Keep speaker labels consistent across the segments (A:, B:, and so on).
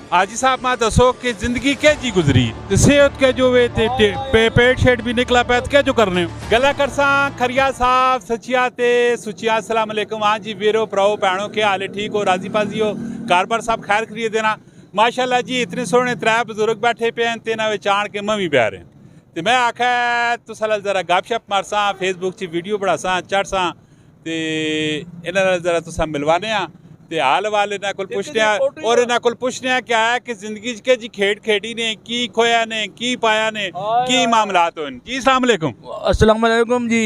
A: आजी साहब मैं दसो कि जिंदगी के जी गुजरी सेहत के जो वे पेट शेट भी निकला पैत के जो करने गला करसा खरिया साहब सचिया ते सुचिया अस्सलाम वालेकुम। हाँ जी वीरो भराओ भैनों के हाल ठीक हो राजी पाजी हो कारबार साहब खैर खरीद देना माशाल्लाह जी। इतने सोहने त्रै बजुर्ग बैठे पे हैं ते नाल चाण के मैं भी प्यार हैं ते मैं आख्या तुस जरा गपशप मारसा फेसबुक च वीडियो बनासा चढ़सा ते इन्हां नाल जरा तुसां मिलवाने आ ते हाल वाल इन्हां कोल पुछने और इन्हां कोल पुछने क्या है कि जिंदगी के जी खेड खेडी ने की खोया ने की पाया ने की मामलात होन। जी अस्सलाम वालेकुम।
B: अस्सलाम वालेकुम जी।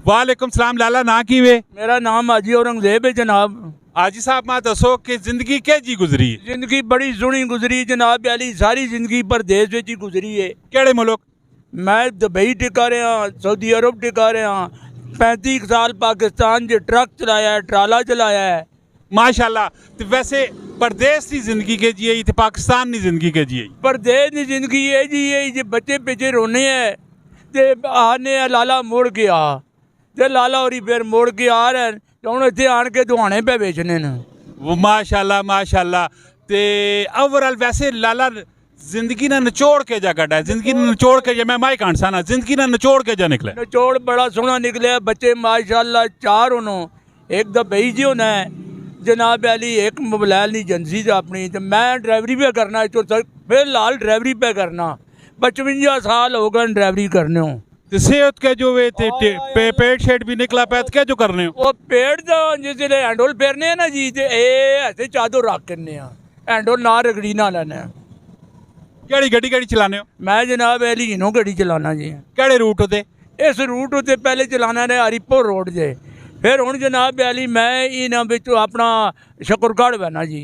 A: वालेकुम सलाम। लाला ना की वे?
B: मेरा नाम हाजी औरंगजेब है जनाब।
A: हाजी साहब मैं दसो कि जिंदगी के जी गुजरी?
B: जिंदगी बड़ी सोहनी गुजरी जनाब अली, सारी जिंदगी परदेस विच ही गुजरी है।
A: केड़े मुल्क?
B: मैं दुबई टिका रहा, सऊदी अरब टिका रहा, 35 साल पाकिस्तान च ट्रक चलाया है, ट्राला चलाया है
A: माशाल्लाह। तो वैसे परदेस की जिंदगी के जी आई पाकिस्तान की जिंदगी के जी आई?
B: परदेस की जिंदगी है जी ये बच्चे पीछे रोने हैं ते आने लाला मुड़ के आ ते लाला होरी फिर मुड़ के आ रहे हैं तो हूँ इतने आन के दुहाने पे बेचने न।
A: वो माशाल्लाह माशाल्लाह। ते ओवरऑल वैसे लाला जिंदगी ने निचोड़ के जा कटा है, जिंदगी ने निचोड़ के जा मैं माई कांसा ना जिंदगी ने निचोड़ के जा निकले।
B: निचोड़ बड़ा सोहना निकले बच्चे माशाल्लाह चार होनो, एक दुबई जी होना है जनाब अली, एक मोबाइल की एजेंसी अपनी तो मैं ड्राइवरी पे करना तो फिलहाल ड्राइवरी पे करना 55 साल हो गए ड्राइवरी करने हो।
A: तो सेहत के जो वे पेट शेट भी निकला पैत के जो करने हो?
B: वो पेट तो जिसले हैंडल फेरने हैं ना जी तो ऐसे चादर रख करने हैंडल ना रगड़ी ना लेना।
A: केड़ी गड्डी केड़ी चलाने हो?
B: मैं जनाब अली इनो गड्डी चलाना जी।
A: केड़े रूट होते?
B: इस रूट उत्ते पहले चलाना ने हरिपुर रोड जे, फिर हूँ जनाब अली मैं इन्हां विचों अपना शकरगढ़ बहना जी।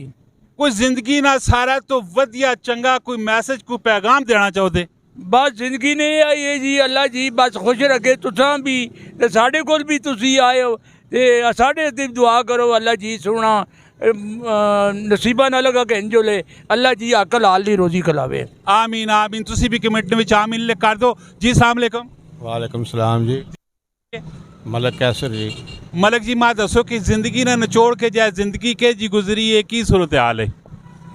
A: कोई जिंदगी ना सारा तो वधिया चंगा कोई मैसेज कोई पैगाम देना चाहते?
B: बस जिंदगी ने आई है जी अल्लाह जी बस खुश रखे तुसां भी ते साढ़े कोल भी तुसी आए हो ते साढ़े ते दुआ करो अल्लाह जी सोना नसीबा ना लगा कि इंजोले अल्लाह जी अकल हाल दी रोजी खलावे।
A: आमीन आमीन। तुसी भी कमेंट में आमीन कर दो जी। अस्सलाम वालेकुम।
C: वालेकुम सलाम जी। मलक कैसर जी।
A: मलक जी मां दसो कि जिंदगी ने निचोड़ के जाए जिंदगी के जी गुजरी है की सूरत हाल है?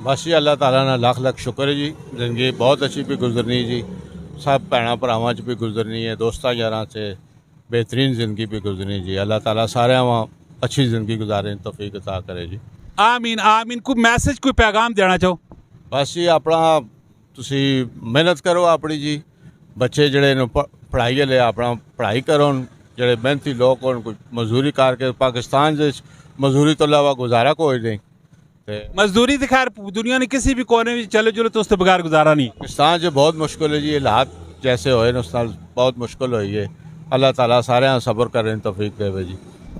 C: बस जी अल्लाह ताला ना लाख लाख शुक्र है जी, जिंदगी बहुत अच्छी भी गुजरनी जी, सब भैन भरावां च भी गुजरनी है, दोस्तां यारां से बेहतरीन जिंदगी भी गुजरनी जी। अल्लाह ताला सारे अच्छी जिंदगी गुजारने तौफीक अता करे जी।
A: आमीन आमीन। कोई मैसेज कोई पैगाम देना चाहो?
C: बस जी अपना तुसी मेहनत करो अपनी जी, बच्चे जड़े पढ़ाई वाले अपना पढ़ाई करो, जड़े मेहनती लोग हो कोई मजदूरी करके पाकिस्तान मजदूरी तो अलावा गुजारा कोई नहीं।
A: मजदूरी तो खैर दुनिया ने किसी भी कोने में चलो चलो तो उसके बगैर गुजारा नहीं।
C: पाकिस्तान से बहुत मुश्किल है जी, हालात जैसे होए उस नाल बहुत मुश्किल हुई है। अल्लाह ताला सारे सब्र करें तौफीक देवे जी।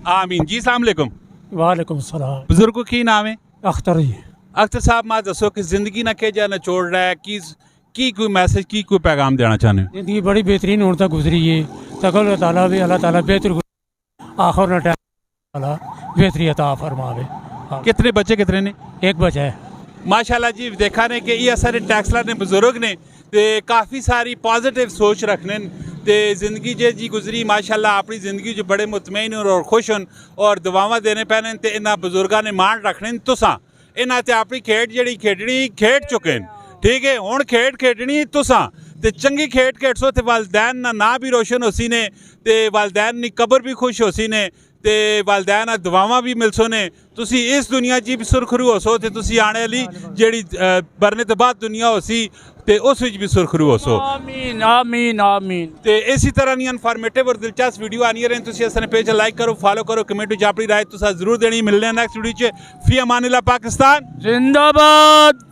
A: आमीन जी। अस्सलाम वालेकुम।
D: वालेकुम सलाम।
A: बुजुर्गों की नाम है?
D: अख्तर जी।
A: अख्तर साहब मां दसो कि जिंदगी ना के जा निचोड़ रहा है की कोई मैसेज की कोई पैगाम देना चाहते हो?
D: जिंदगी बड़ी बेहतरीन होने तक गुजरी है तक अल्लाह ताला बेहतर आखिर न ताला बेहतरी अता फरमावे।
A: कितने बच्चे कितने ने?
D: एक बच्चा है
A: माशाल्लाह जी। देखा ने कि ये सारे टैक्सला ने बुजुर्ग ने ते काफ़ी सारी पॉजिटिव सोच रखने ते जिंदगी जी गुजरी माशाल्लाह अपनी जिंदगी जो बड़े मुतमईन और खुश होन और दुआवां देने पैने ते इन्हां बुजुर्गां ने मान रखने तुसां इन्हां ते अपनी खेड जिहड़ी खेडनी खेड चुके न। ठीक है हुण खेड खेडनी तुसां ते चंगी खेड खेडसो ते वालदैन ना भी रोशन होसी ने ते वालदैन नी कबर भी खुश होसी ने ते वालदैन दुआवां भी मिलसो ने। तुसी इस दुनिया च भी सुरखरू होसो ते तुसी आने वाली जेहड़ी मरने तो बाद दुनिया होसी ते उस विच भी सुरखरू होसो।
B: आमीन आमीन आमीन।
A: ते इसी तरह दी इनफॉर्मेटिव और दिलचस्प वीडियो आनी रहे तुसी अपने पेज लाइक करो फॉलो करो कमेंट विच अपनी राय तुसा जरूर देनी। मिलने नेक्स्ट वीडियो च। फी अमानिल्लाह। पाकिस्तान
B: जिंदाबाद।